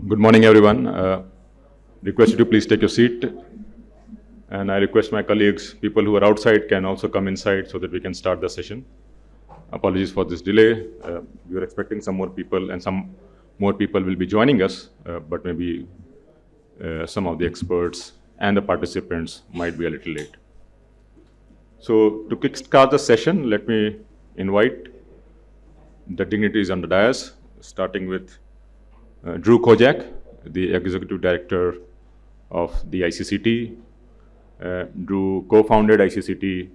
Good morning, everyone. Request you to please take your seat. And I request my colleagues, people who are outside can also come inside so that we can start the session. Apologies for this delay. We were expecting some more people and some more people will be joining us, but maybe some of the experts and the participants might be a little late. So to kickstart the session, let me invite the dignitaries on the dais, starting with Drew Kodjak, the Executive Director of the ICCT. Drew co-founded ICCT.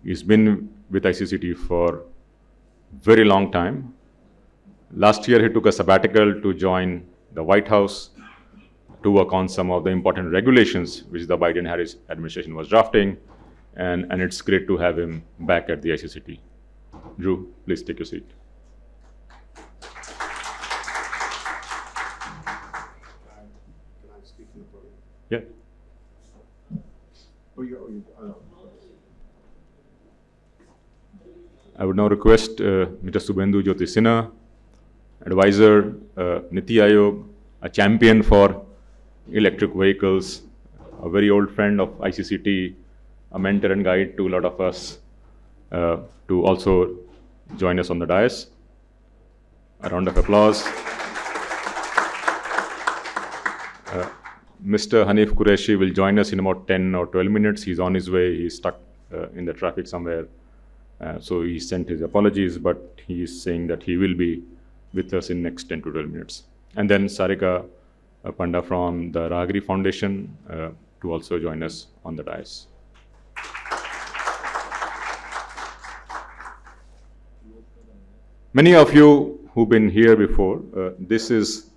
He's been with ICCT for a very long time. Last year, he took a sabbatical to join the White House to work on some of the important regulations which the Biden-Harris administration was drafting. And it's great to have him back at the ICCT. Drew, please take your seat. Yeah. I would now request Mr. Sudhendu Sinha, advisor, NITI Aayog, a champion for electric vehicles, a very old friend of ICCT, a mentor and guide to a lot of us, to also join us on the dais. A round of applause. Mr. Hanif Qureshi will join us in about 10 or 12 minutes. He's on his way. He's stuck in the traffic somewhere. So he sent his apologies, but he is saying that he will be with us in next 10 to 12 minutes. And then Sarika, Panda from the Raahgiri Foundation, to also join us on the dais. Many of you who've been here before, this is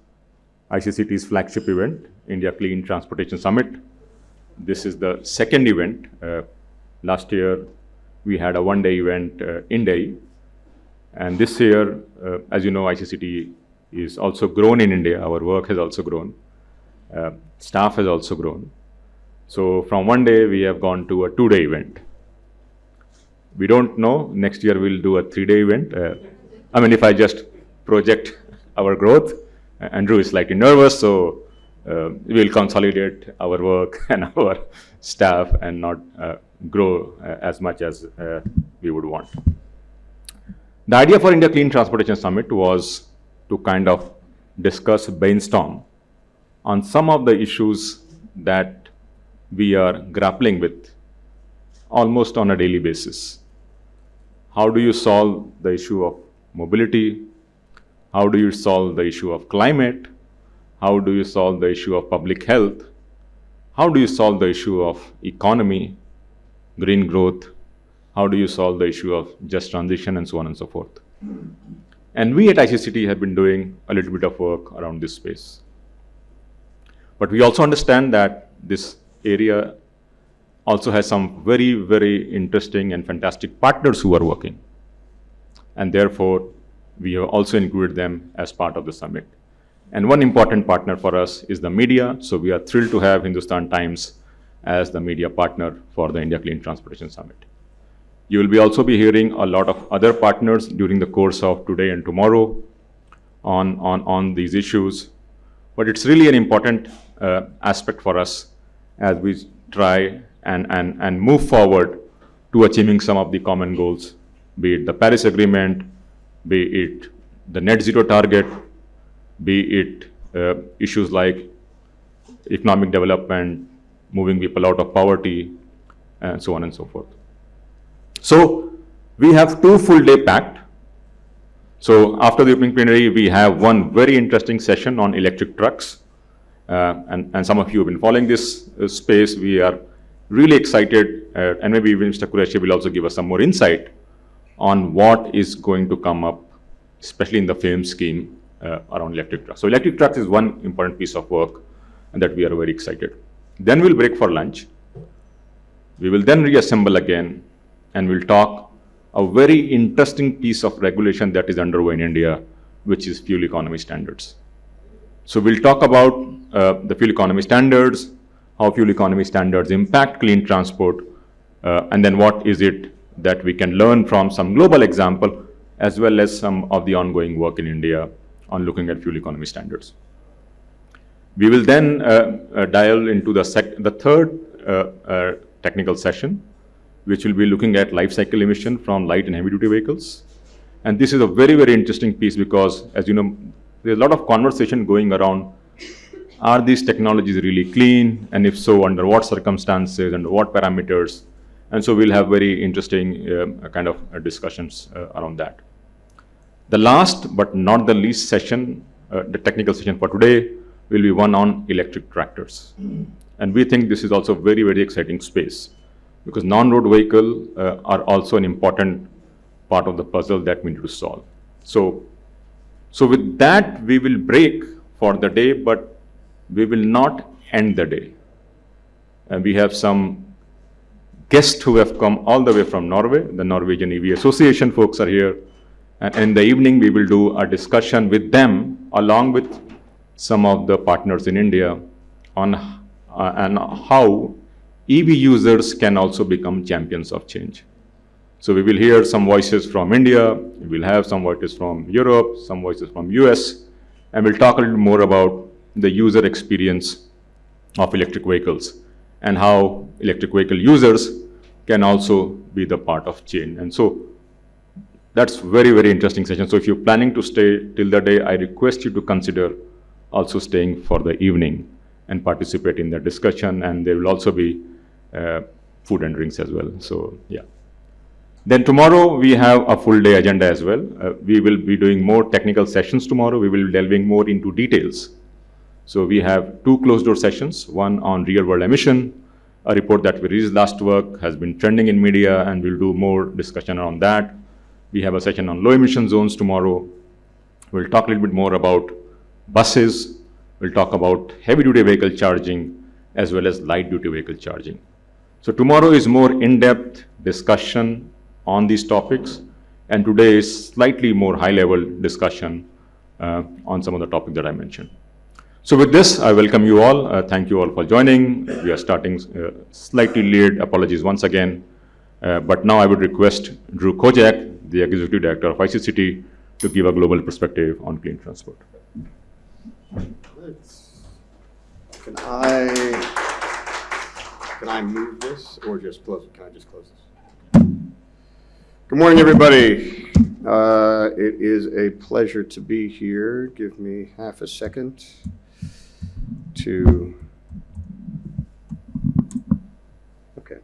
ICCT's flagship event, India Clean Transportation Summit. This is the second event. Last year, we had a one-day event in Delhi. And this year, as you know, ICCT is also grown in India. Our work has also grown. Staff has also grown. So from one day, we have gone to a two-day event. We don't know, next year we'll do a three-day event. I mean, if I just project our growth, Andrew is slightly nervous, so we'll consolidate our work and our staff and not grow as much as we would want. The idea for India Clean Transportation Summit was to kind of discuss, brainstorm on some of the issues that we are grappling with almost on a daily basis. How do you solve the issue of mobility? How do you solve the issue of climate? How do you solve the issue of public health? How do you solve the issue of economy, green growth? How do you solve the issue of just transition and so on and so forth? And we at ICCT have been doing a little bit of work around this space. But we also understand that this area also has some very, very interesting and fantastic partners who are working. And therefore, we have also included them as part of the summit. And one important partner for us is the media. So we are thrilled to have Hindustan Times as the media partner for the India Clean Transportation Summit. You will be also be hearing a lot of other partners during the course of today and tomorrow on these issues. But it's really an important aspect for us as we try and move forward to achieving some of the common goals, be it the Paris Agreement, be it the net zero target, be it issues like economic development, moving people out of poverty, and so on and so forth. So we have 2 full day packed. So after the opening plenary, we have one very interesting session on electric trucks. And some of you have been following this space. We are really excited, and maybe even Mr. Qureshi will also give us some more insight on what is going to come up, especially in the FAME scheme around electric trucks. So electric trucks is one important piece of work and that we are very excited. Then we'll break for lunch. We will then reassemble again and we'll talk a very interesting piece of regulation that is underway in India, which is fuel economy standards. So we'll talk about the fuel economy standards, how fuel economy standards impact clean transport, and then what is it that we can learn from some global example, as well as some of the ongoing work in India on looking at fuel economy standards. We will then dial into the third technical session, which will be looking at life cycle emission from light and heavy duty vehicles. And this is a very, very interesting piece because, as you know, there's a lot of conversation going around, are these technologies really clean? And if so, under what circumstances, under what parameters? And so we'll have very interesting kind of discussions around that. The last but not the least session, the technical session for today, will be one on electric tractors. And we think this is also a very, very exciting space because non-road vehicles are also an important part of the puzzle that we need to solve. So with that, we will break for the day, but we will not end the day. And we have some guests who have come all the way from Norway. The Norwegian EV Association folks are here. And in the evening, we will do a discussion with them along with some of the partners in India on and how EV users can also become champions of change. So we will hear some voices from India, we will have some voices from Europe, some voices from US, and we'll talk a little more about the user experience of electric vehicles and how electric vehicle users can also be the part of change. And so that's very, very interesting session. So if you're planning to stay till the day, I request you to consider also staying for the evening and participate in the discussion. And there will also be food and drinks as well. So yeah. Then tomorrow we have a full day agenda as well. We will be doing more technical sessions tomorrow. We will be delving more into details. So we have 2 closed door sessions, one on real world emission, a report that we released last week has been trending in media, and we'll do more discussion on that. We have a session on low emission zones tomorrow. We'll talk a little bit more about buses. We'll talk about heavy duty vehicle charging as well as light duty vehicle charging. So tomorrow is more in-depth discussion on these topics, and today is slightly more high-level discussion on some of the topics that I mentioned. So with this, I welcome you all. Thank you all for joining. We are starting slightly late. Apologies once again. But now I would request Drew Kodjak, the Executive Director of ICCT, to give a global perspective on clean transport. Can I move this or just close it? Can I just close this? Good morning, everybody. It is a pleasure to be here. Give me half a second to, okay.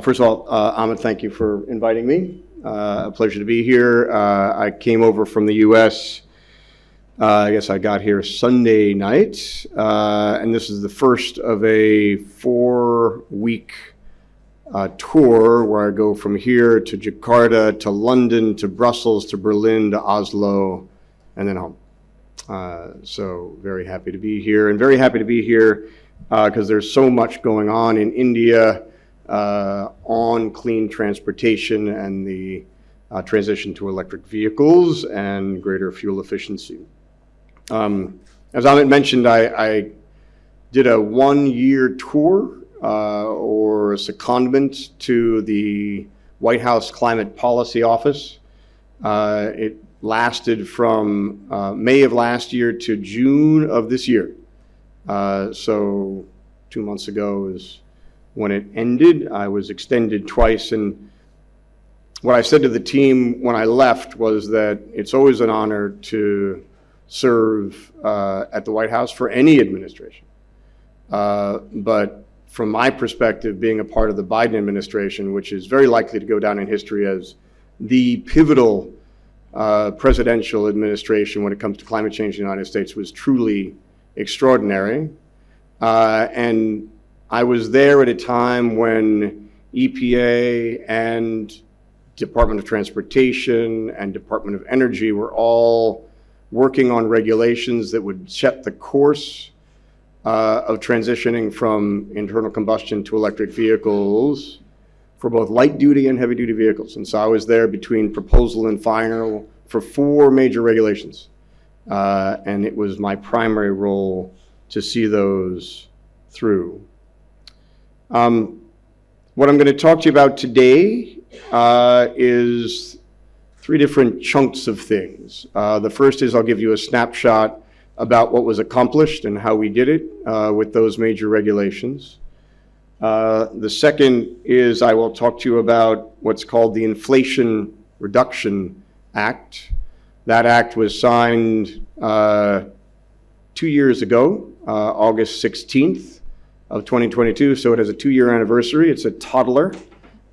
First of all, Amit, thank you for inviting me. A pleasure to be here. I came over from the US. I guess I got here Sunday night, and this is the first of a 4-week tour where I go from here to Jakarta, to London, to Brussels, to Berlin, to Oslo, and then home. So very happy to be here, and very happy to be here because there's so much going on in India on clean transportation and the transition to electric vehicles and greater fuel efficiency. As Amit mentioned, I did a 1-year tour or a secondment to the White House Climate Policy Office. It lasted from May of last year to June of this year. So 2 months ago is when it ended. I was extended twice, and what I said to the team when I left was that it's always an honor to serve at the White House for any administration. But from my perspective, being a part of the Biden administration, which is very likely to go down in history as the pivotal presidential administration when it comes to climate change in the United States, was truly extraordinary. And I was there at a time when EPA and Department of Transportation and Department of Energy were all working on regulations that would set the course of transitioning from internal combustion to electric vehicles for both light duty and heavy duty vehicles. And so I was there between proposal and final for 4 major regulations. And it was my primary role to see those through. What I'm going to talk to you about today is 3 different chunks of things. The first is I'll give you a snapshot about what was accomplished and how we did it with those major regulations. The second is I will talk to you about what's called the Inflation Reduction Act. That act was signed 2 years ago, August 16th of 2022, so it has a 2-year anniversary. It's a toddler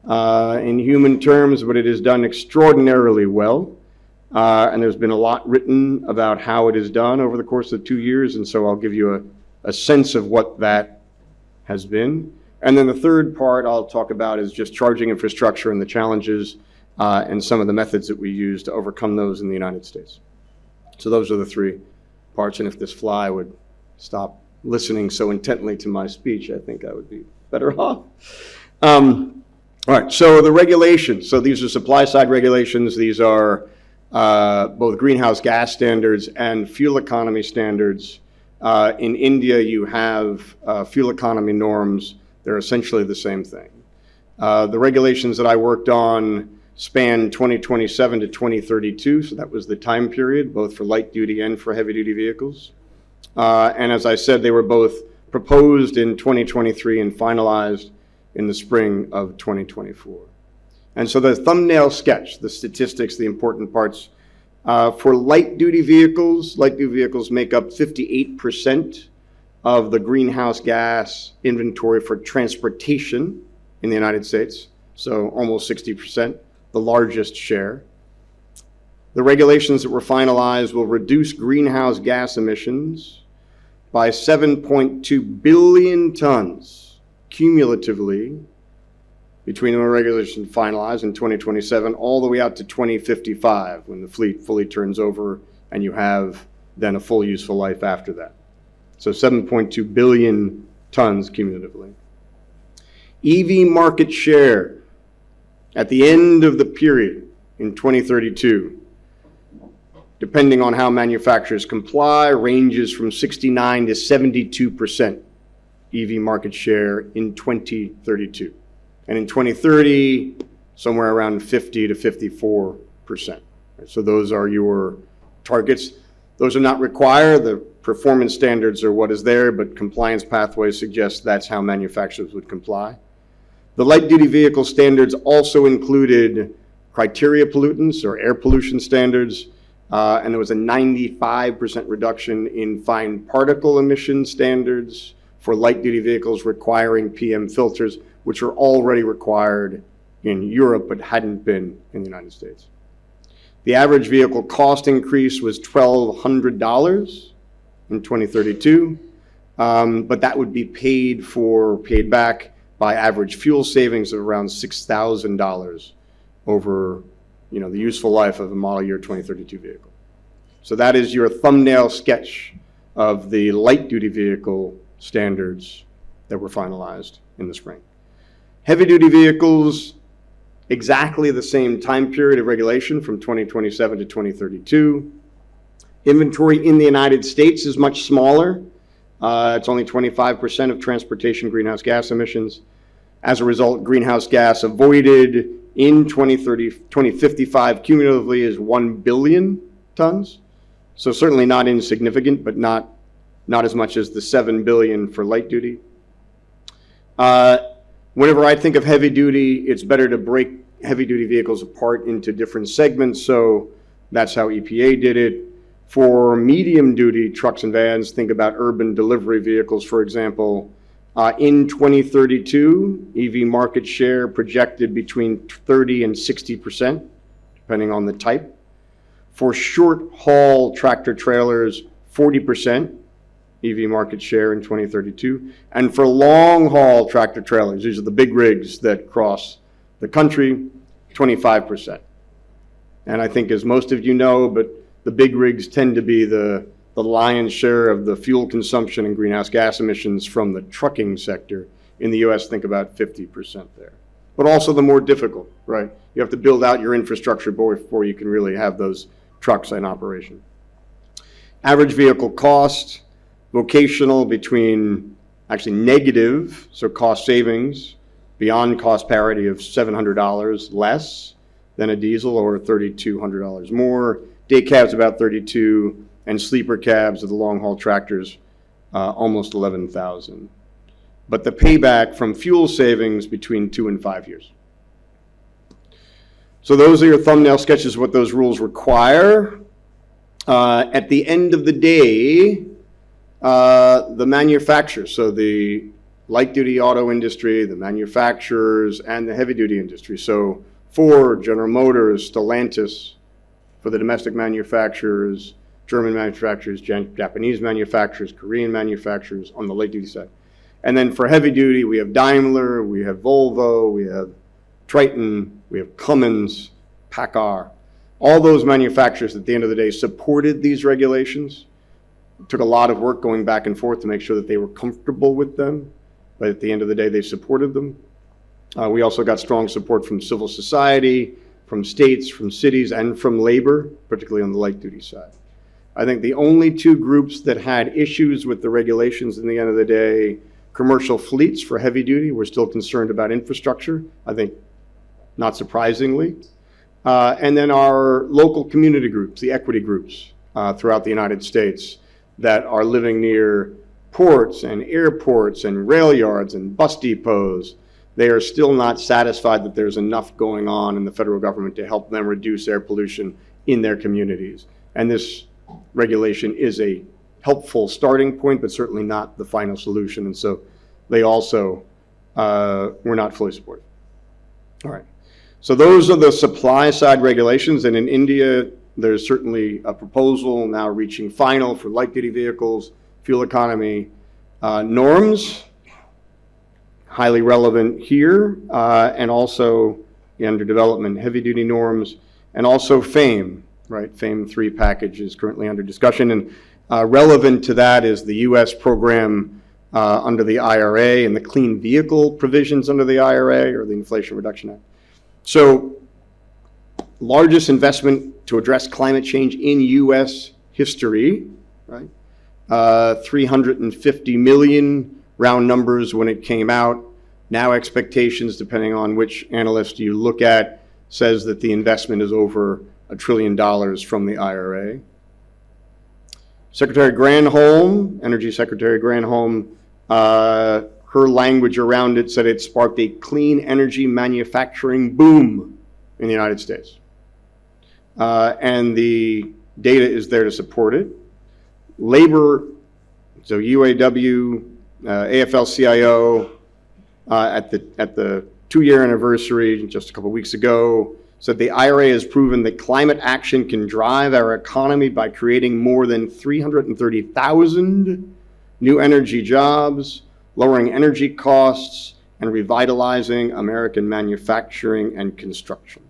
in human terms, but it has done extraordinarily well. And there's been a lot written about how it is done over the course of 2 years, and so I'll give you a sense of what that has been. And then the third part I'll talk about is just charging infrastructure and the challenges and some of the methods that we use to overcome those in the United States. So those are the three parts, and if this fly would stop listening so intently to my speech, I think I would be better off. All right, so the regulations. So these are supply-side regulations. These are both greenhouse gas standards and fuel economy standards. In India, you have fuel economy norms. They're essentially the same thing. The regulations that I worked on span 2027 to 2032, so that was the time period, both for light-duty and for heavy-duty vehicles. And as I said, they were both proposed in 2023 and finalized in the spring of 2024. And so the thumbnail sketch, the statistics, the important parts, for light-duty vehicles make up 58% of the greenhouse gas inventory for transportation in the United States, so almost 60%, the largest share. The regulations that were finalized will reduce greenhouse gas emissions by 7.2 billion tons cumulatively between the regulation finalized in 2027 all the way out to 2055 when the fleet fully turns over and you have then a full useful life after that. So 7.2 billion tons cumulatively. EV market share at the end of the period in 2032, depending on how manufacturers comply, ranges from 69 to 72% EV market share in 2032. And in 2030, somewhere around 50 to 54%. So those are your targets. Those are not required. The performance standards are what is there, but compliance pathways suggest that's how manufacturers would comply. The light-duty vehicle standards also included criteria pollutants or air pollution standards, and there was a 95% reduction in fine particle emission standards for light-duty vehicles requiring PM filters, which are already required in Europe but hadn't been in the United States. The average vehicle cost increase was $1,200 in 2032, but that would be paid back by average fuel savings of around $6,000 over the useful life of a model year 2032 vehicle. So that is your thumbnail sketch of the light-duty vehicle standards that were finalized in the spring. Heavy-duty vehicles, exactly the same time period of regulation from 2027 to 2032. Inventory in the United States is much smaller. It's only 25% of transportation greenhouse gas emissions. As a result, greenhouse gas avoided in 2055 cumulatively is 1 billion tons. So certainly not insignificant, but not as much as the 7 billion for light duty. Whenever I think of heavy duty, it's better to break heavy duty vehicles apart into different segments. So that's how EPA did it. For medium duty trucks and vans, think about urban delivery vehicles, for example. In 2032, EV market share projected between 30 and 60%, depending on the type. For short haul tractor trailers, 40% EV market share in 2032. And for long haul tractor trailers, these are the big rigs that cross the country, 25%. And I think, as most of you know, but the big rigs tend to be the lion's share of the fuel consumption and greenhouse gas emissions from the trucking sector. In the US, think about 50% there. But also the more difficult, right? You have to build out your infrastructure before you can really have those trucks in operation. Average vehicle cost, vocational between actually negative, so cost savings, beyond cost parity of $700 less than a diesel or $3,200 more. Day cab's about 32, and sleeper cabs of the long-haul tractors, almost 11,000. But the payback from fuel savings between 2 and 5 years. So those are your thumbnail sketches of what those rules require. At the end of the day, the manufacturers, so the light-duty auto industry, the manufacturers, and the heavy-duty industry, so Ford, General Motors, Stellantis, for the domestic manufacturers, German manufacturers, Japanese manufacturers, Korean manufacturers on the light-duty side. And then for heavy-duty, we have Daimler, we have Volvo, we have Triton, we have Cummins, PACCAR. All those manufacturers at the end of the day supported these regulations. It took a lot of work going back and forth to make sure that they were comfortable with them, but at the end of the day, they supported them. We also got strong support from civil society, from states, from cities, and from labor, particularly on the light-duty side. I think the only two groups that had issues with the regulations in the end of the day, commercial fleets for heavy-duty, were still concerned about infrastructure, I think not surprisingly. And then our local community groups, the equity groups throughout the United States that are living near ports and airports and rail yards and bus depots, they are still not satisfied that there's enough going on in the federal government to help them reduce air pollution in their communities. And this regulation is a helpful starting point, but certainly not the final solution. And so they also were not fully supportive. All right. So those are the supply side regulations. And in India, there's certainly a proposal now reaching final for light duty vehicles, fuel economy norms, highly relevant here, and also under development, heavy duty norms, and also FAME, right? FAME 3 package is currently under discussion. And relevant to that is the US program under the IRA and the clean vehicle provisions under the IRA, or the Inflation Reduction Act. So, largest investment to address climate change in US history, right? 350 million round numbers when it came out. Now expectations, depending on which analyst you look at, says that the investment is over $1 trillion from the IRA. Secretary Granholm, Energy Secretary Granholm, her language around it said it sparked a clean energy manufacturing boom in the United States. And the data is there to support it. Labor, so UAW, AFL-CIO, at the 2-year anniversary just a couple weeks ago, said the IRA has proven that climate action can drive our economy by creating more than 330,000 new energy jobs, lowering energy costs, and revitalizing American manufacturing and construction.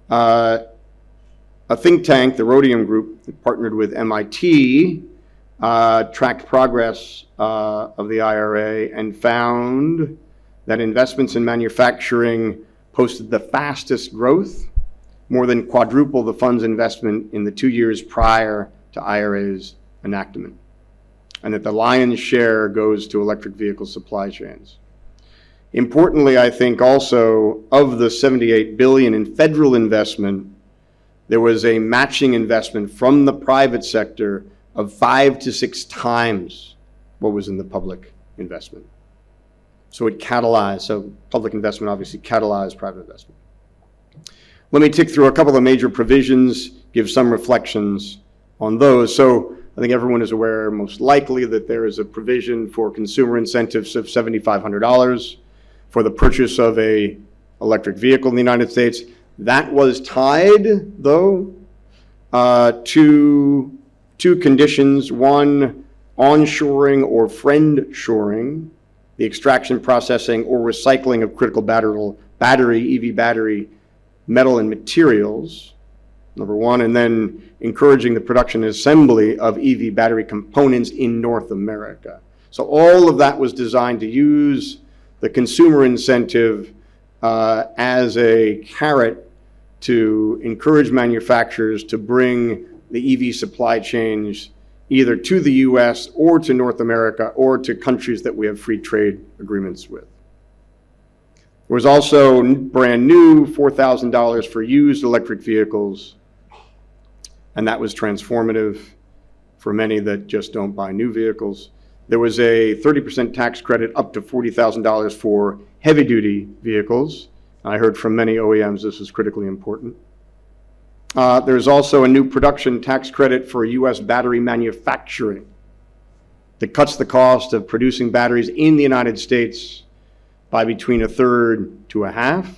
A think tank, the Rhodium Group, partnered with MIT, tracked progress of the IRA and found that investments in manufacturing posted the fastest growth, more than quadruple the fund's investment in the 2 years prior to IRA's enactment, and that the lion's share goes to electric vehicle supply chains. Importantly, I think also, of the $78 billion in federal investment, there was a matching investment from the private sector of 5 to 6 times what was in the public investment. So it catalyzed, so public investment obviously catalyzed private investment. Let me tick through a couple of major provisions, give some reflections on those. So I think everyone is aware, most likely, that there is a provision for consumer incentives of $7,500 for the purchase of a electric vehicle in the United States. That was tied, though, to 2 conditions. One, onshoring or friend-shoring the extraction, processing, or recycling of critical EV battery metal and materials, number one, and then encouraging the production and assembly of EV battery components in North America. So all of that was designed to use the consumer incentive as a carrot to encourage manufacturers to bring the EV supply chains either to the US or to North America or to countries that we have free trade agreements with. There was also brand new $4,000 for used electric vehicles and that was transformative for many that just don't buy new vehicles. There was a 30% tax credit up to $40,000 for heavy-duty vehicles. I heard from many OEMs this was critically important. There's also a new production tax credit for U.S. battery manufacturing that cuts the cost of producing batteries in the United States by between 1/3 to 1/2.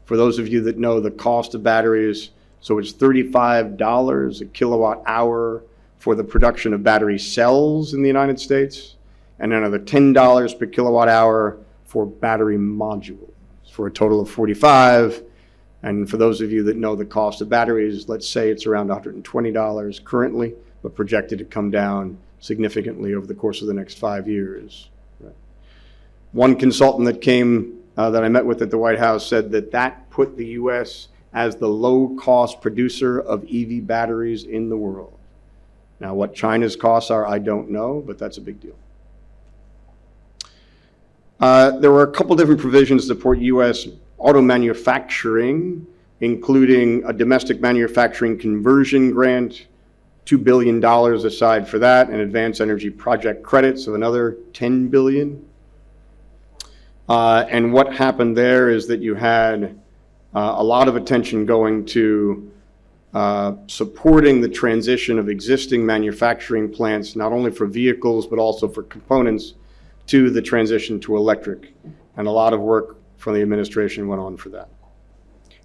For those of you that know the cost of batteries, so it's $35 a kilowatt hour for the production of battery cells in the United States, and another $10 per kilowatt hour for battery modules, for a total of $45. And for those of you that know the cost of batteries, let's say it's around $120 currently, but projected to come down significantly over the course of the next 5 years. Right. One consultant that came, that I met with at the White House said that put the U.S. as the low-cost producer of EV batteries in the world. Now, what China's costs are, I don't know, but that's a big deal. There were a couple different provisions to support U.S. auto manufacturing, including a domestic manufacturing conversion grant, $2 billion aside for that, and advanced energy project credits of another $10 billion. And what happened there is that you had a lot of attention going to supporting the transition of existing manufacturing plants, not only for vehicles, but also for components, to the transition to electric. And a lot of work from the administration went on for that.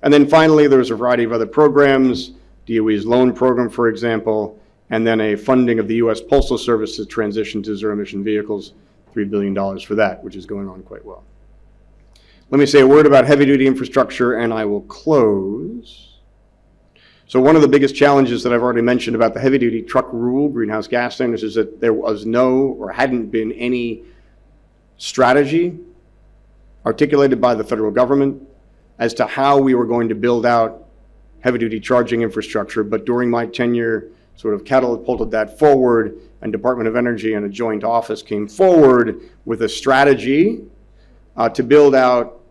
And then finally, there was a variety of other programs, DOE's loan program, for example, and then a funding of the U.S. Postal Service to transition to zero-emission vehicles, $3 billion for that, which is going on quite well. Let me say a word about heavy-duty infrastructure, and I will close. So one of the biggest challenges that I've already mentioned about the heavy-duty truck rule, greenhouse gas standards, is that there was no or hadn't been any strategy articulated by the federal government as to how we were going to build out heavy-duty charging infrastructure. But during my tenure, sort of catapulted that forward, and Department of Energy and a joint office came forward with a strategy to build out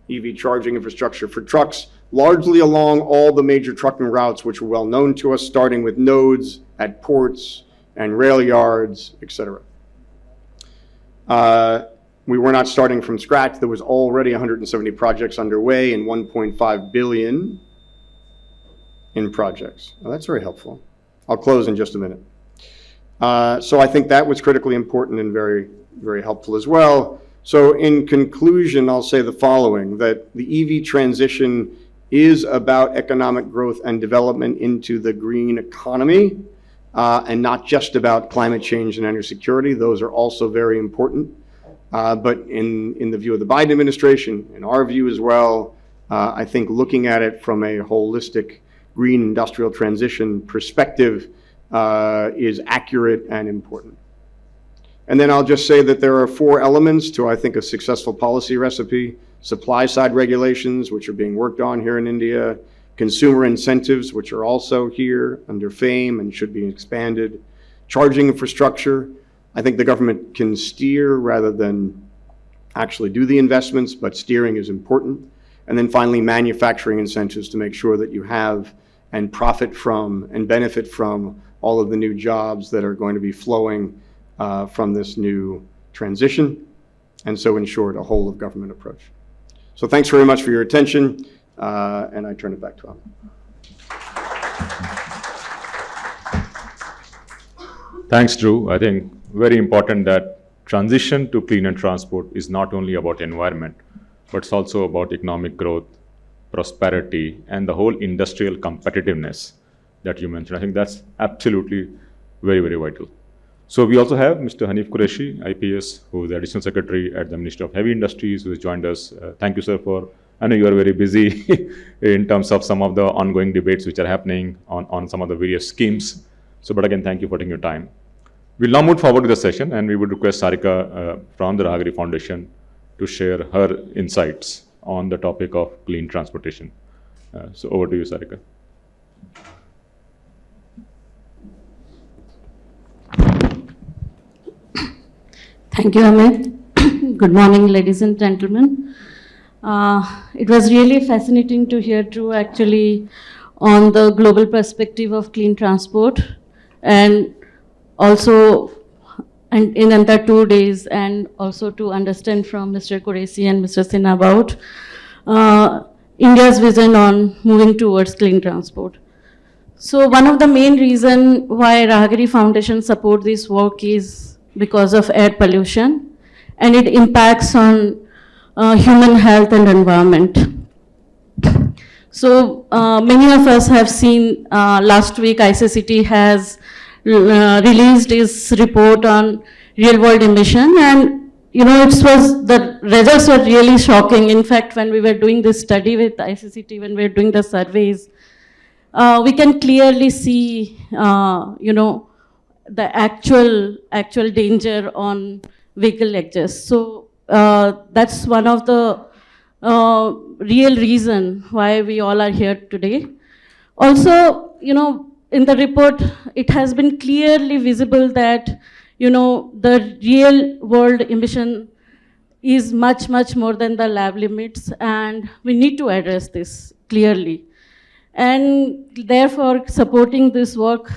EV charging infrastructure for trucks, largely along all the major trucking routes, which were well known to us, starting with nodes at ports and rail yards, et cetera. We were not starting from scratch. There was already 170 projects underway and $1.5 billion in projects. Well, that's very helpful. I'll close in just a minute. So I think that was critically important and very, very helpful as well. So in conclusion, I'll say the following, that the EV transition is about economic growth and development into the green economy, and not just about climate change and energy security. Those are also very important. But in the view of the Biden administration, in our view as well, I think looking at it from a holistic green industrial transition perspective is accurate and important. And then I'll just say that there are 4 elements to, I think, a successful policy recipe: supply side regulations, which are being worked on here in India; consumer incentives, which are also here under FAME and should be expanded; charging infrastructure. I think the government can steer rather than actually do the investments, but steering is important. And then finally, manufacturing incentives to make sure that you have and profit from and benefit from all of the new jobs that are going to be flowing from this new transition. And so, in short, a whole of government approach. So thanks very much for your attention, and I turn it back to Amit. Thanks, Drew. I think very important that transition to cleaner transport is not only about environment, but it's also about economic growth, prosperity, and the whole industrial competitiveness that you mentioned. I think that's absolutely very, very vital. So we also have Mr. Hanif Qureshi, IPS, who is the Additional Secretary at the Ministry of Heavy Industries, who has joined us. Thank you, sir, I know you are very busy in terms of some of the ongoing debates which are happening on some of the various schemes. So, but again, thank you for taking your time. We'll now move forward to the session, and we would request Sarika from the Raahgiri Foundation to share her insights on the topic of clean transportation. So over to you, Sarika. Thank you, Amit. Good morning, ladies and gentlemen. It was really fascinating to hear Drew actually on the global perspective of clean transport, and also and in another 2 days, and also to understand from Mr. Qureshi and Mr. Sinha about India's vision on moving towards clean transport. So one of the main reasons why Raahgiri Foundation support this work is because of air pollution, and it impacts on human health and environment. So many of us have seen last week ICCT has released its report on real world emission, and the results were really shocking. In fact, when we were doing this study with ICCT, when we were doing the surveys, we can clearly see the actual danger on vehicle exhaust. So that's one of the real reason why we all are here today. Also, in the report, it has been clearly visible that, the real world emission is much, much more than the lab limits, and we need to address this clearly. And therefore, supporting this work,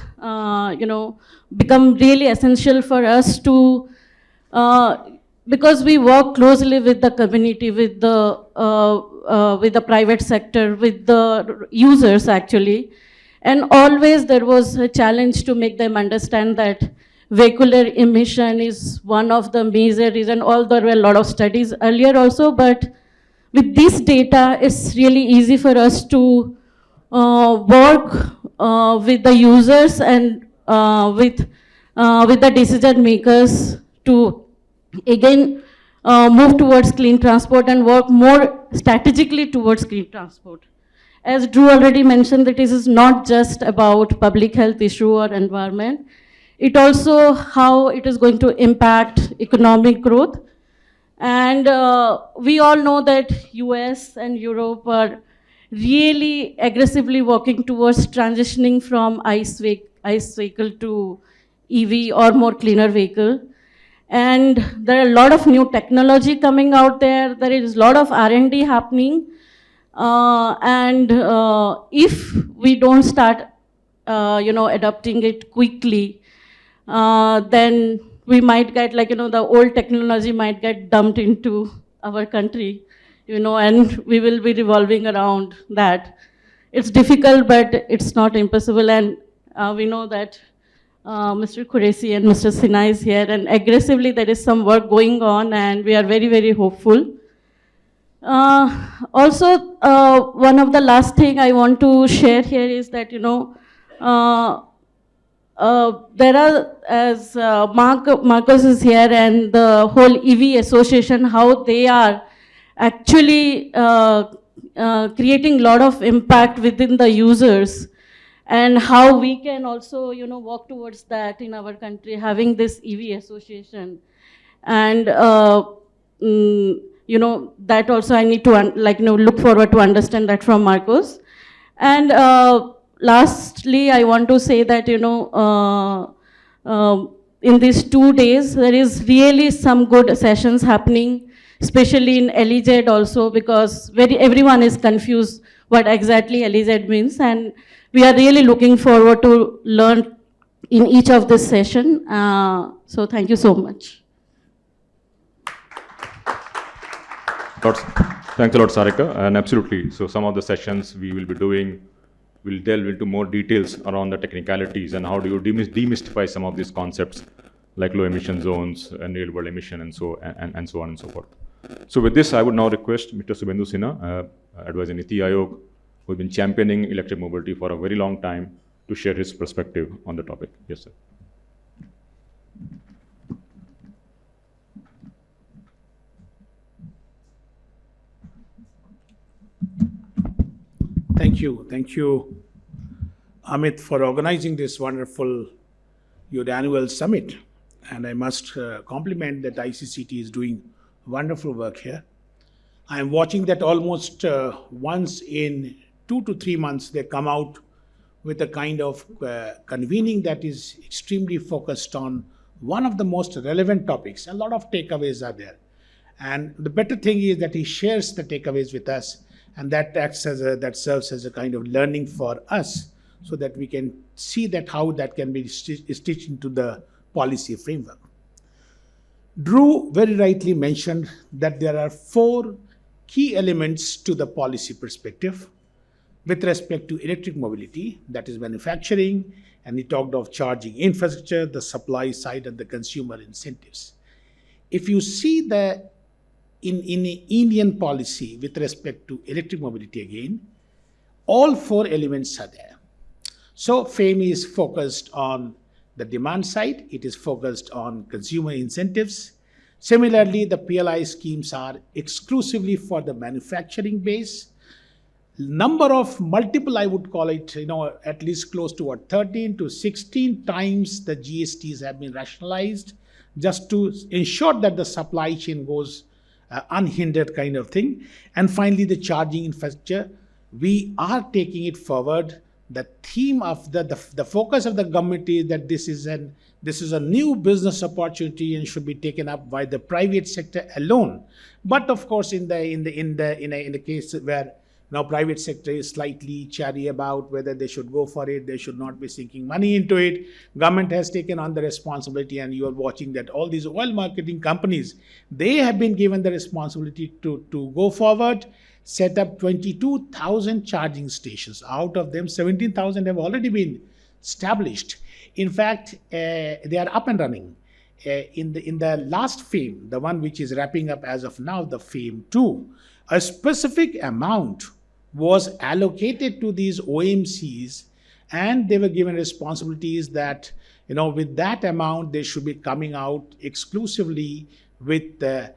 become really essential for us to, because we work closely with the community, with the private sector, with the users actually, and always there was a challenge to make them understand that vehicular emission is one of the major reasons. Although there were a lot of studies earlier also, but with this data, it's really easy for us to work with the users and with the decision makers to again move towards clean transport and work more strategically towards clean transport. As Drew already mentioned, that this is not just about public health issue or environment. It also how it is going to impact economic growth. And we all know that US and Europe are really aggressively working towards transitioning from ICE vehicle to EV or more cleaner vehicle. And there are a lot of new technology coming out there. There is a lot of R&D happening. And if we don't start, adopting it quickly, then we might get the old technology might get dumped into our country, and we will be revolving around that. It's difficult, but it's not impossible. And we know that Mr. Qureshi and Mr. Sinha is here, and aggressively there is some work going on, and we are very, very hopeful. Also, one of the last thing I want to share here is that, there are, as Marcos is here, and the whole EV association, how they are actually creating a lot of impact within the users, and how we can also, work towards that in our country, having this EV association. And that also I need to look forward to understand that from Marcos. And lastly, I want to say that, in these 2 days, there is really some good sessions happening, especially in LEZ also, because everyone is confused what exactly LEZ means. And we are really looking forward to learn in each of this session. So thank you so much. Thanks a lot, Sarika. And absolutely, so some of the sessions we will be doing will delve into more details around the technicalities and how do you demystify some of these concepts like low emission zones and real world emission and so on and so forth. So with this, I would now request Mr. Sudhendu Sinha, advisor NITI Aayog, who has been championing electric mobility for a very long time, to share his perspective on the topic. Yes, sir. Thank you, Amit, for organizing this wonderful your annual summit. And I must compliment that ICCT is doing wonderful work here. I am watching that almost once in 2 to 3 months they come out with a kind of convening that is extremely focused on one of the most relevant topics. A lot of takeaways are there. And the better thing is that he shares the takeaways with us. and that serves as a kind of learning for us, so that we can see that how that can be stitched into the policy framework. Drew very rightly mentioned that there are 4 key elements to the policy perspective with respect to electric mobility, that is manufacturing, and he talked of charging infrastructure, the supply side, and the consumer incentives. If you see in Indian policy with respect to electric mobility again, all 4 elements are there. So FAME is focused on the demand side, it is focused on consumer incentives. Similarly, the PLI schemes are exclusively for the manufacturing base. Number of multiple, I would call it, at least close to 13 to 16 times the GSTs have been rationalized, just to ensure that the supply chain goes unhindered kind of thing. And finally, the charging infrastructure, we are taking it forward. The theme of the focus of the government is that this is a new business opportunity and should be taken up by the private sector alone. But of course, in the case where now private sector is slightly chary about whether they should go for it, they should not be sinking money into it. Government has taken on the responsibility, and you are watching that all these oil marketing companies, they have been given the responsibility to go forward, set up 22,000 charging stations. Out of them, 17,000 have already been established. In fact, they are up and running. In the last FAME, the one which is wrapping up as of now, the FAME 2, a specific amount was allocated to these OMCs, and they were given responsibilities that, with that amount, they should be coming out exclusively with the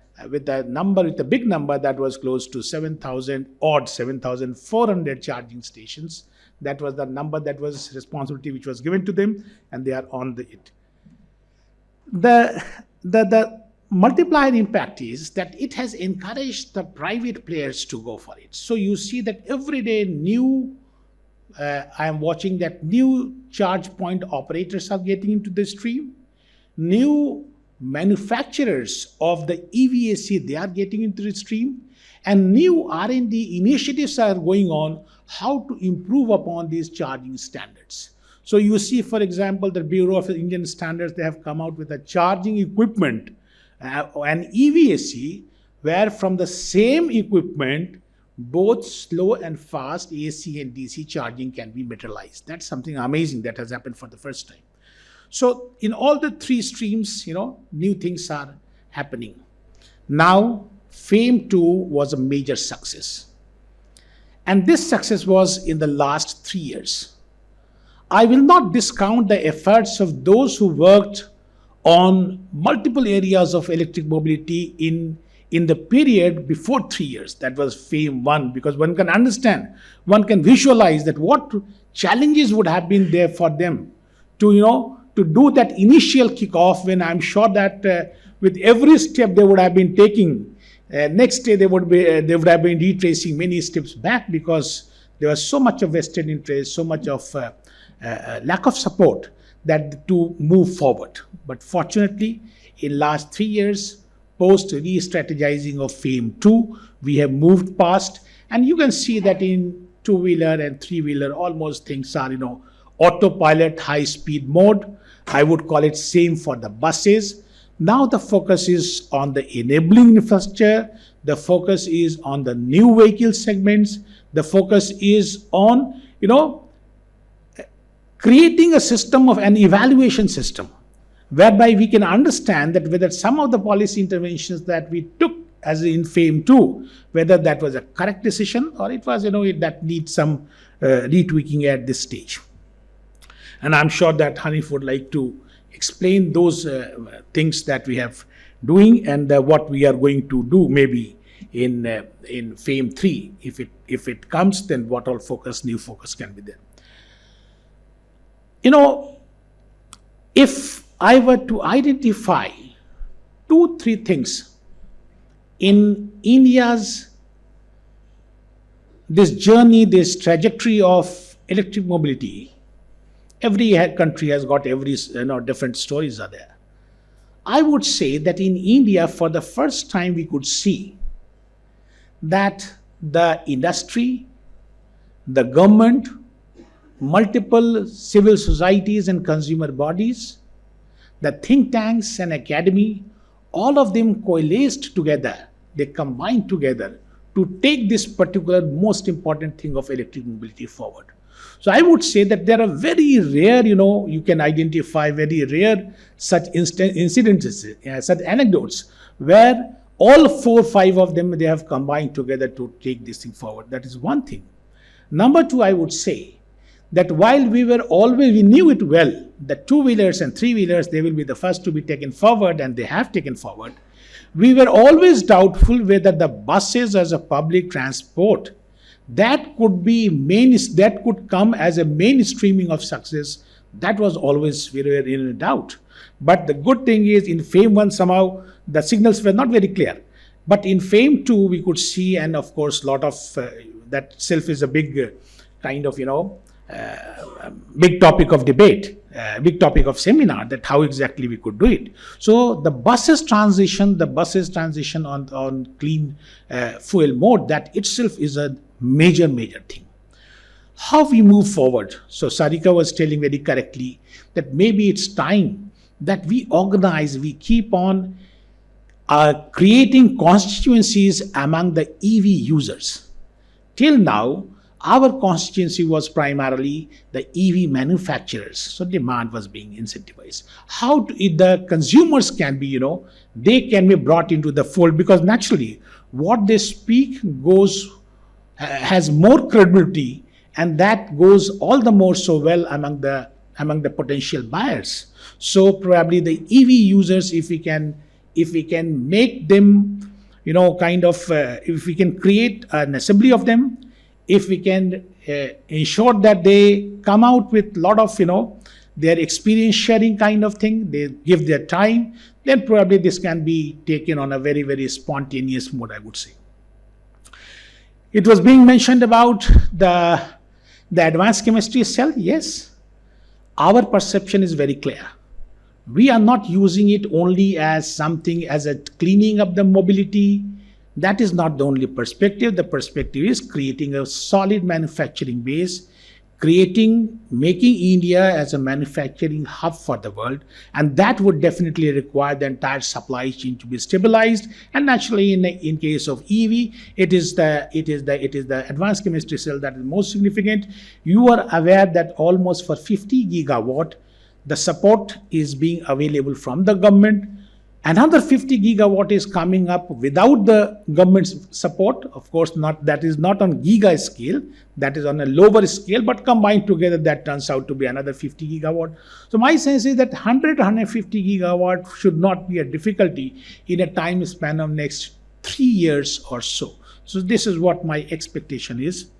big number that was close to 7,400 charging stations. That was the number, that was responsibility which was given to them, and they are on it. The multiplier impact is that it has encouraged the private players to go for it. So you see that every day I am watching that new charge point operators are getting into the stream. New manufacturers of the EVAC, they are getting into the stream, and new R&D initiatives are going on how to improve upon these charging standards. So you see, for example, the Bureau of Indian Standards, they have come out with a charging equipment, an EVAC, where from the same equipment, both slow and fast AC and DC charging can be materialized. That's something amazing that has happened for the first time. So in all the 3 streams, new things are happening. Now, FAME 2 was a major success. And this success was in the last 3 years. I will not discount the efforts of those who worked on multiple areas of electric mobility in the period before 3 years. That was FAME 1, because one can understand, one can visualize that what challenges would have been there for them to do that initial kickoff, when I'm sure that with every step they would have been taking, next day they would have been retracing many steps back, because there was so much of vested interest, so much of lack of support that to move forward. But fortunately, in last 3 years, post re-strategizing of FAME 2, we have moved past, and you can see that in 2-wheeler and 3-wheeler, almost things are, autopilot, high-speed mode. I would call it same for the buses. Now the focus is on the enabling infrastructure. The focus is on the new vehicle segments. The focus is on, creating a system of an evaluation system, whereby we can understand that whether some of the policy interventions that we took as in FAME 2, whether that was a correct decision or it was, that needs some retweaking at this stage. And I'm sure that Hanif would like to explain those things that we have doing and what we are going to do maybe in FAME 3. If it comes, then what all new focus can be there. If I were to identify 2-3 things in India's this journey, this trajectory of electric mobility, every country has got different stories are there. I would say that in India, for the first time, we could see that the industry, the government, multiple civil societies and consumer bodies, the think tanks and academy, all of them coalesced together, they combined together to take this particular most important thing of electric mobility forward. So I would say that there are very rare, you can identify very rare such incidences, such anecdotes where all 4 or 5 of them, they have combined together to take this thing forward. That is one thing. Number 2, I would say that while we knew it well, that 2-wheelers and 3-wheelers, they will be the first to be taken forward, and they have taken forward. We were always doubtful whether the buses as a public transport, that could come as a mainstreaming of success. That was always, we were in a doubt. But the good thing is, in FAME 1, somehow the signals were not very clear. But in FAME 2, we could see, and of course, lot of that itself is a big kind of, big topic of debate, big topic of seminar, that how exactly we could do it. So the buses transition on clean fuel mode, that itself is a major thing. How we move forward? So Sarika was telling very correctly that maybe it's time that we organize, we keep on creating constituencies among the EV users. Till now, our constituency was primarily the EV manufacturers, so demand was being incentivized. How the consumers can be, they can be brought into the fold, because naturally what they speak has more credibility, and that goes all the more so well among the potential buyers. So probably the EV users, if we can make them, if we can create an assembly of them, if we can ensure that they come out with a lot of, their experience sharing kind of thing, they give their time, then probably this can be taken on a very, very spontaneous mode, I would say. It was being mentioned about the advanced chemistry cell. Yes, our perception is very clear. We are not using it only as something, as a cleaning up the mobility. That is not the only perspective. The perspective is creating a solid manufacturing base, making India as a manufacturing hub for the world, and that would definitely require the entire supply chain to be stabilized. And naturally, in case of EV, it is the advanced chemistry cell that is most significant. You are aware that almost for 50 gigawatt, the support is being available from the government. Another 50 gigawatt is coming up without the government's support. Of course, that is not on giga scale, that is on a lower scale, but combined together, that turns out to be another 50 gigawatt. So my sense is that 150 gigawatt should not be a difficulty in a time span of next 3 years or so. So this is what my expectation is.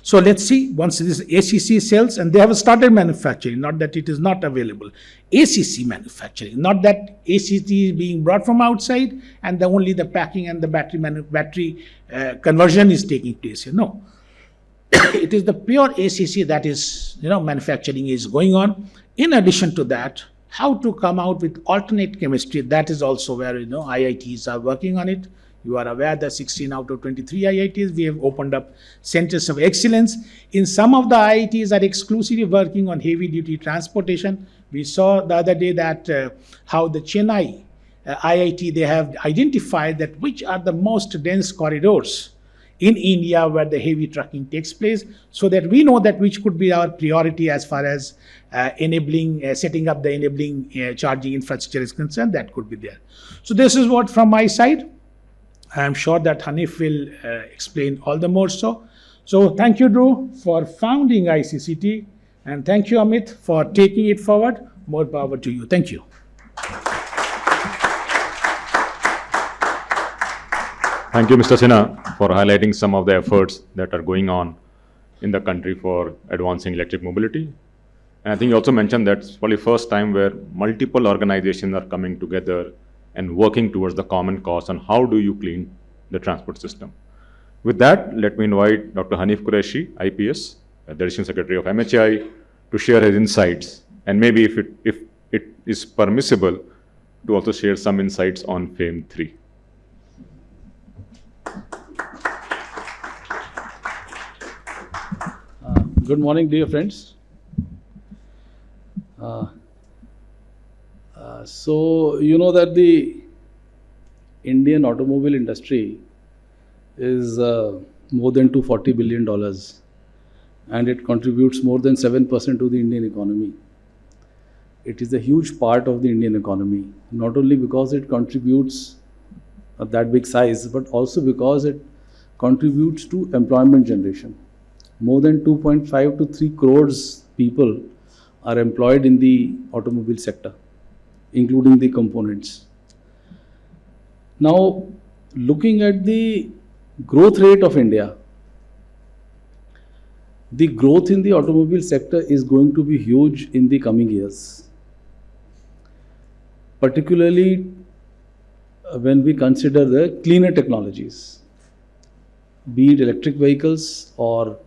So let's see, once this ACC sells, and they have started manufacturing, not that it is not available. ACC manufacturing, not that ACT is being brought from outside and only the packing and the battery conversion is taking place. No, it is the pure ACC that is, manufacturing is going on. In addition to that, how to come out with alternate chemistry, that is also where, IITs are working on it. You are aware that 16 out of 23 IITs, we have opened up centers of excellence. In some of the IITs are exclusively working on heavy duty transportation. We saw the other day that how the Chennai IIT, they have identified that which are the most dense corridors in India where the heavy trucking takes place, so that we know that which could be our priority as far as setting up the enabling charging infrastructure is concerned. That could be there. So this is what from my side. I am sure that Hanif will explain all the more so. So thank you, Drew, for founding ICCT, and thank you, Amit, for taking it forward. More power to you. Thank you. Thank you, Mr. Sinha, for highlighting some of the efforts that are going on in the country for advancing electric mobility. And I think you also mentioned that it's probably the first time where multiple organizations are coming together and working towards the common cause on how do you clean the transport system. With that, let me invite Dr. Hanif Qureshi, IPS, the Additional Secretary of MHI, to share his insights, and maybe if it is permissible, to also share some insights on FAME 3. Good morning, dear friends. So, you know that the Indian automobile industry is more than $240 billion, and it contributes more than 7% to the Indian economy. It is a huge part of the Indian economy, not only because it contributes at that big size, but also because it contributes to employment generation. More than 2.5 to 3 crores people are employed in the automobile sector, including the components. Now, looking at the growth rate of India, the growth in the automobile sector is going to be huge in the coming years. Particularly when we consider the cleaner technologies, be it electric vehicles or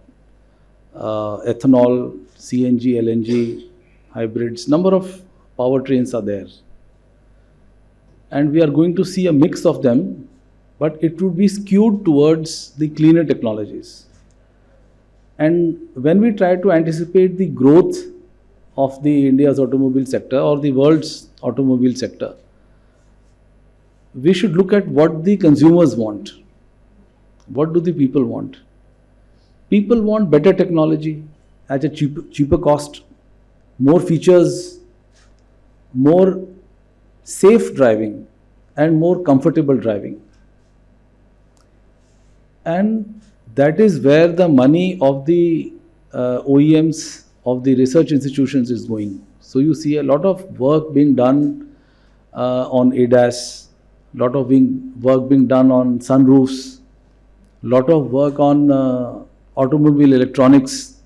ethanol, CNG, LNG, hybrids, number of powertrains are there. And we are going to see a mix of them, but it would be skewed towards the cleaner technologies. And when we try to anticipate the growth of the India's automobile sector or the world's automobile sector, we should look at what the consumers want. What do the people want? People want better technology at a cheaper cost, more features, more safe driving, and more comfortable driving. And that is where the money of the OEMs, of the research institutions is going. So you see a lot of work being done on ADAS, lot of work being done on sunroofs, lot of work on automobile electronics.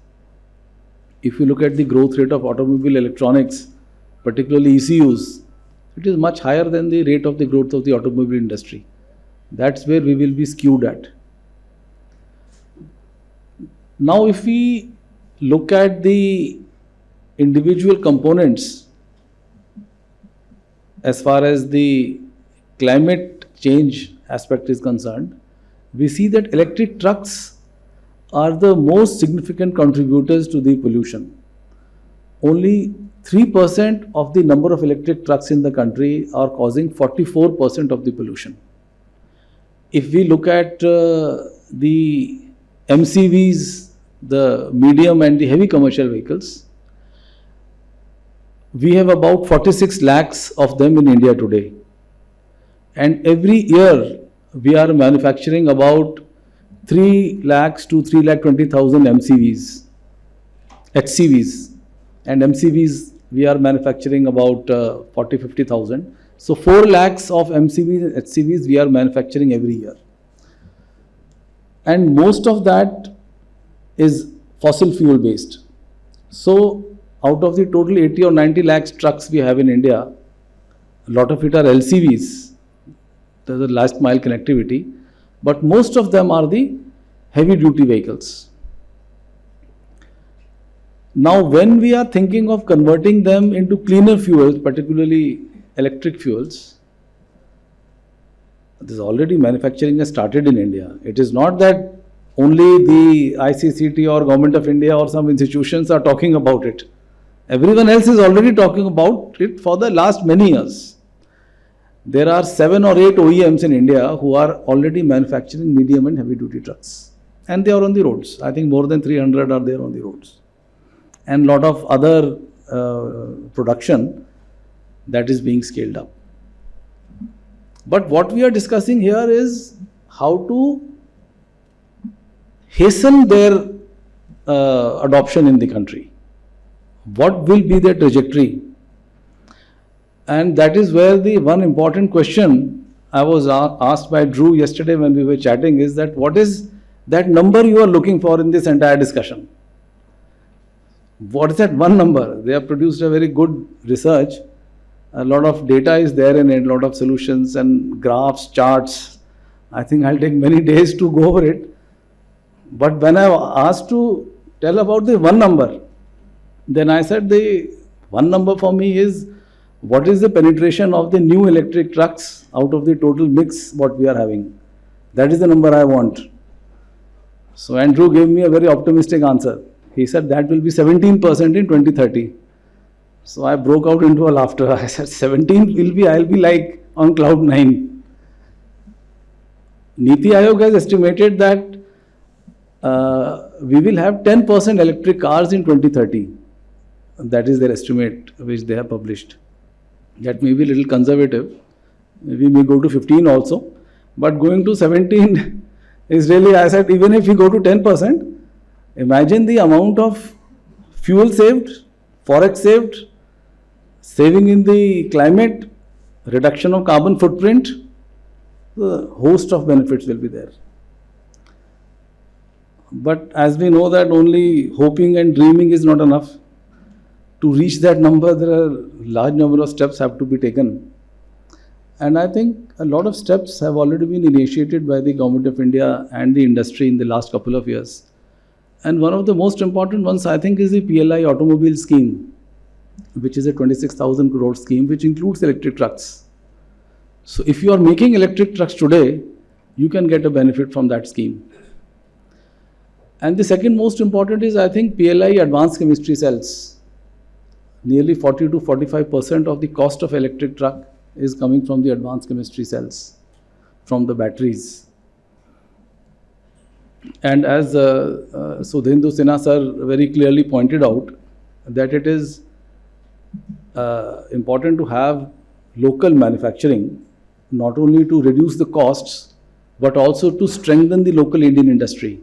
If you look at the growth rate of automobile electronics, particularly ECUs, it is much higher than the rate of the growth of the automobile industry. That's where we will be skewed at. Now, if we look at the individual components, as far as the climate change aspect is concerned, we see that electric trucks are the most significant contributors to the pollution. Only 3% of the number of electric trucks in the country are causing 44% of the pollution. If we look at the MCVs, the medium and the heavy commercial vehicles, we have about 46 lakhs of them in India today. And every year we are manufacturing about 3 lakhs to 3,20,000 MCVs, HCVs, and MCVs we are manufacturing about 40,000-50,000. So 4 lakhs of MCVs and HCVs we are manufacturing every year. And most of that is fossil fuel based. So out of the total 80 or 90 lakhs trucks we have in India, a lot of it are LCVs, there's a last mile connectivity, but most of them are the heavy duty vehicles. Now, when we are thinking of converting them into cleaner fuels, particularly electric fuels, this already manufacturing has started in India. It is not that only the ICCT or Government of India or some institutions are talking about it. Everyone else is already talking about it for the last many years. There are 7 or 8 OEMs in India who are already manufacturing medium and heavy duty trucks. And they are on the roads. I think more than 300 are there on the roads. And lot of other production that is being scaled up. But what we are discussing here is how to hasten their adoption in the country. What will be their trajectory? And that is where the one important question I was asked by Drew yesterday when we were chatting is that what is that number you are looking for in this entire discussion? What is that one number? They have produced a very good research. A lot of data is there in it, a lot of solutions and graphs, charts. I think I'll take many days to go over it. But when I asked to tell about the one number, then I said the one number for me is what is the penetration of the new electric trucks out of the total mix what we are having. That is the number I want. So Andrew gave me a very optimistic answer. He said that will be 17% in 2030. So I broke out into a laughter. I said 17 will be, I'll be like on cloud 9. NITI Aayog has estimated that we will have 10% electric cars in 2030. That is their estimate which they have published. That may be a little conservative. We may go to 15 also. But going to 17 is really, I said, even if we go to 10%, imagine the amount of fuel saved, forex saved, saving in the climate, reduction of carbon footprint, a host of benefits will be there. But as we know that only hoping and dreaming is not enough. To reach that number, there are large number of steps have to be taken. And I think a lot of steps have already been initiated by the Government of India and the industry in the last couple of years. And one of the most important ones, I think, is the PLI automobile scheme, which is a 26,000 crore scheme, which includes electric trucks. So if you are making electric trucks today, you can get a benefit from that scheme. And the second most important is, I think, PLI advanced chemistry cells. Nearly 40 to 45% of the cost of electric truck is coming from the advanced chemistry cells, from the batteries. And as Sudhendu Sinha sir very clearly pointed out, that it is important to have local manufacturing, not only to reduce the costs, but also to strengthen the local Indian industry.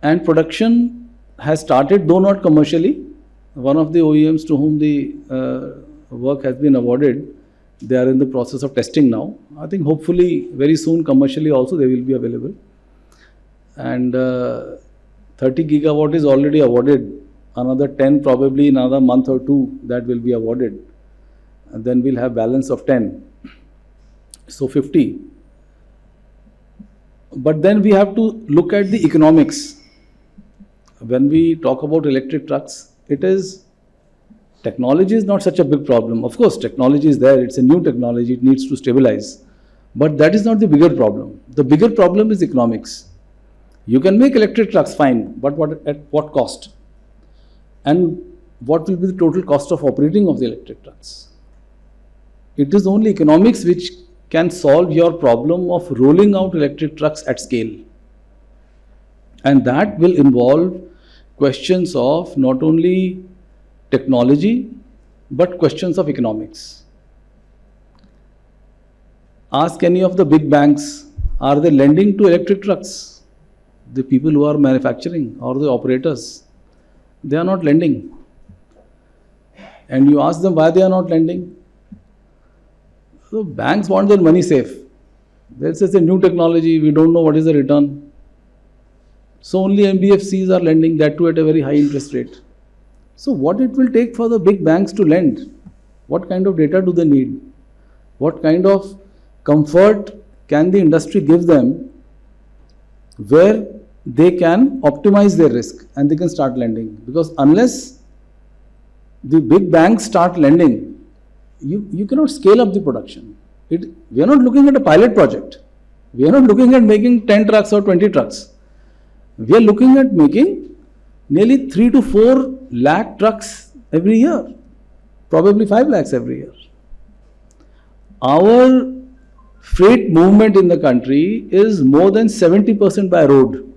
And production has started, though not commercially. One of the OEMs to whom the work has been awarded, they are in the process of testing now. I think hopefully very soon commercially also they will be available. And 30 gigawatt is already awarded. Another 10 probably in another month or two that will be awarded. And then we'll have balance of 10. So 50. But then we have to look at the economics. When we talk about electric trucks, it is, technology is not such a big problem. Of course, technology is there. It's a new technology. It needs to stabilize. But that is not the bigger problem. The bigger problem is economics. You can make electric trucks fine, but at what cost? And what will be the total cost of operating of the electric trucks? It is only economics which can solve your problem of rolling out electric trucks at scale. And that will involve questions of not only technology, but questions of economics. Ask any of the big banks, are they lending to electric trucks? The people who are manufacturing or the operators, they are not lending. And you ask them why they are not lending. So banks want their money safe. This is a new technology, we don't know what is the return. So only NBFCs are lending, that too at a very high interest rate. So what it will take for the big banks to lend? What kind of data do they need? What kind of comfort can the industry give them where they can optimize their risk and they can start lending? Because unless the big banks start lending, you cannot scale up the production. We are not looking at a pilot project. We are not looking at making 10 trucks or 20 trucks. We are looking at making nearly 3 to 4 lakh trucks every year, probably 5 lakhs every year. Our freight movement in the country is more than 70% by road,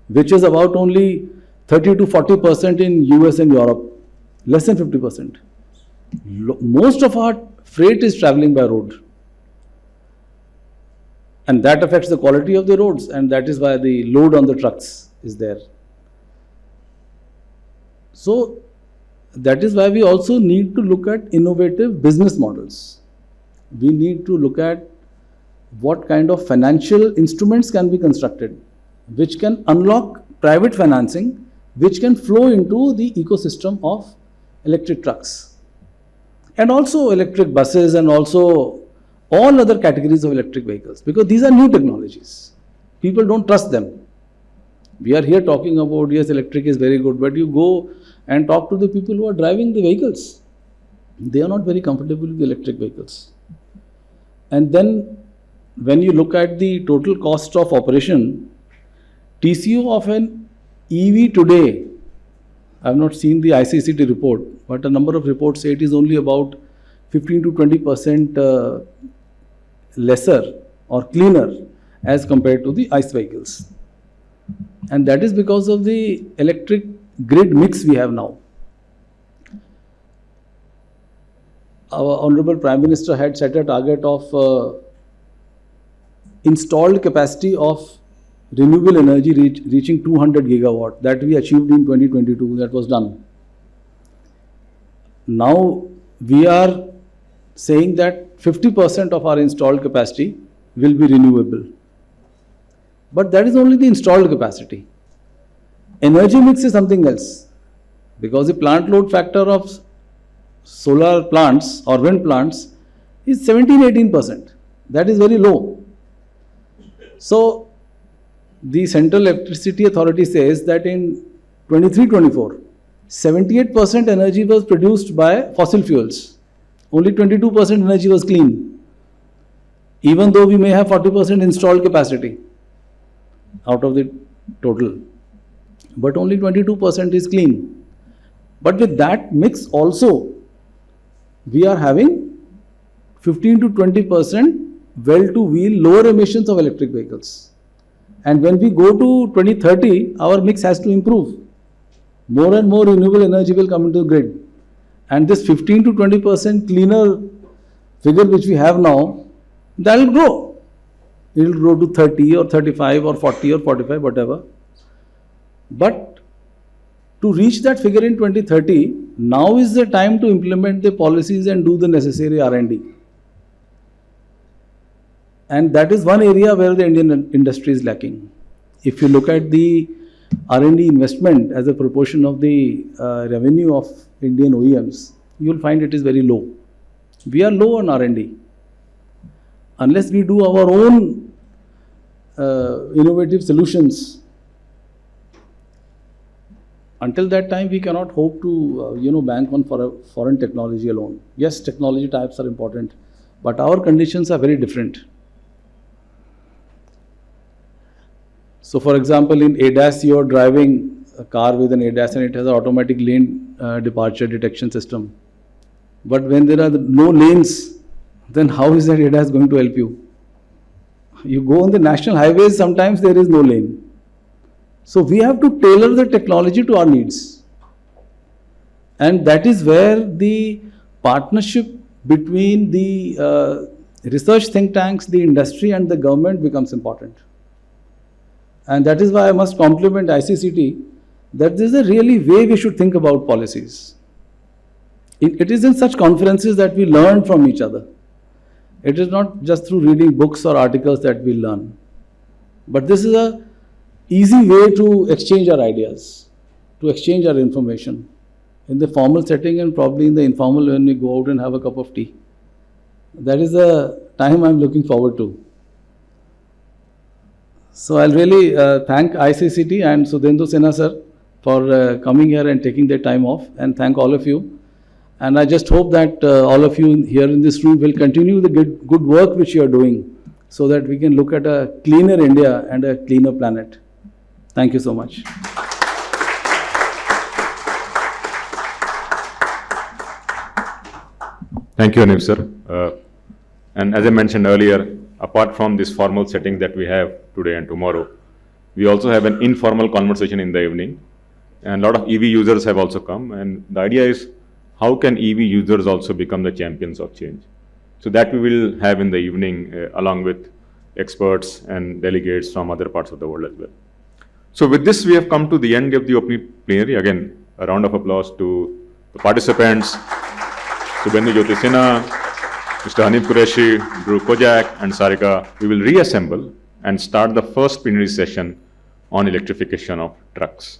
which is about only 30 to 40% in US and Europe, less than 50%. Most of our freight is traveling by road. And that affects the quality of the roads, and that is why the load on the trucks is there. So that is why we also need to look at innovative business models. We need to look at what kind of financial instruments can be constructed, which can unlock private financing, which can flow into the ecosystem of electric trucks. And also electric buses and also all other categories of electric vehicles, because these are new technologies. People don't trust them. We are here talking about, yes, electric is very good, but you go and talk to the people who are driving the vehicles. They are not very comfortable with electric vehicles. And then when you look at the total cost of operation, TCO of an EV today, I have not seen the ICCT report, but a number of reports say it is only about 15 to 20% lesser or cleaner as compared to the ICE vehicles. And that is because of the electric grid mix we have now. Our Honorable Prime Minister had set a target of installed capacity of renewable energy reaching 200 gigawatt. That we achieved in 2022, that was done. Now we are saying that 50% of our installed capacity will be renewable. But that is only the installed capacity. Energy mix is something else, because the plant load factor of solar plants or wind plants is 17-18%. That is very low. So the Central Electricity Authority says that in 23-24, 78% energy was produced by fossil fuels. Only 22% energy was clean. Even though we may have 40% installed capacity out of the total, but only 22% is clean. But with that mix also, we are having 15 to 20% well-to-wheel lower emissions of electric vehicles. And when we go to 2030, our mix has to improve. More and more renewable energy will come into the grid. And this 15 to 20% cleaner figure which we have now, that will grow. It will grow to 30 or 35 or 40 or 45, whatever. But to reach that figure in 2030, now is the time to implement the policies and do the necessary R&D. And that is one area where the Indian industry is lacking. If you look at the R&D investment as a proportion of the revenue of Indian OEMs, you will find it is very low. We are low on R&D. Unless we do our own innovative solutions, until that time we cannot hope to bank on foreign technology alone. Yes, technology types are important, but our conditions are very different. So for example, in ADAS, you are driving a car with an ADAS and it has an automatic lane departure detection system. But when there are no lanes, then how is that ADAS going to help you? You go on the national highways, sometimes there is no lane. So we have to tailor the technology to our needs. And that is where the partnership between the research think tanks, the industry and the government becomes important. And that is why I must compliment ICCT that this is a really way we should think about policies. It is in such conferences that we learn from each other. It is not just through reading books or articles that we learn. But this is an easy way to exchange our ideas, to exchange our information in the formal setting and probably in the informal when we go out and have a cup of tea. That is the time I'm looking forward to. So I'll really thank ICCT and Sudhendu Sinha sir for coming here and taking their time off, and thank all of you. And I just hope that all of you here in this room will continue the good work which you are doing so that we can look at a cleaner India and a cleaner planet. Thank you so much. Thank you, Hanif sir. And as I mentioned earlier, apart from this formal setting that we have today and tomorrow, we also have an informal conversation in the evening. And a lot of EV users have also come. And the idea is, how can EV users also become the champions of change? So that we will have in the evening along with experts and delegates from other parts of the world as well. So with this, we have come to the end of the opening plenary. Again, a round of applause to the participants, Sudhendu Sinha, Mr. Hanif Qureshi, Kodjak and Sarika. We will reassemble and start the first plenary session on electrification of trucks.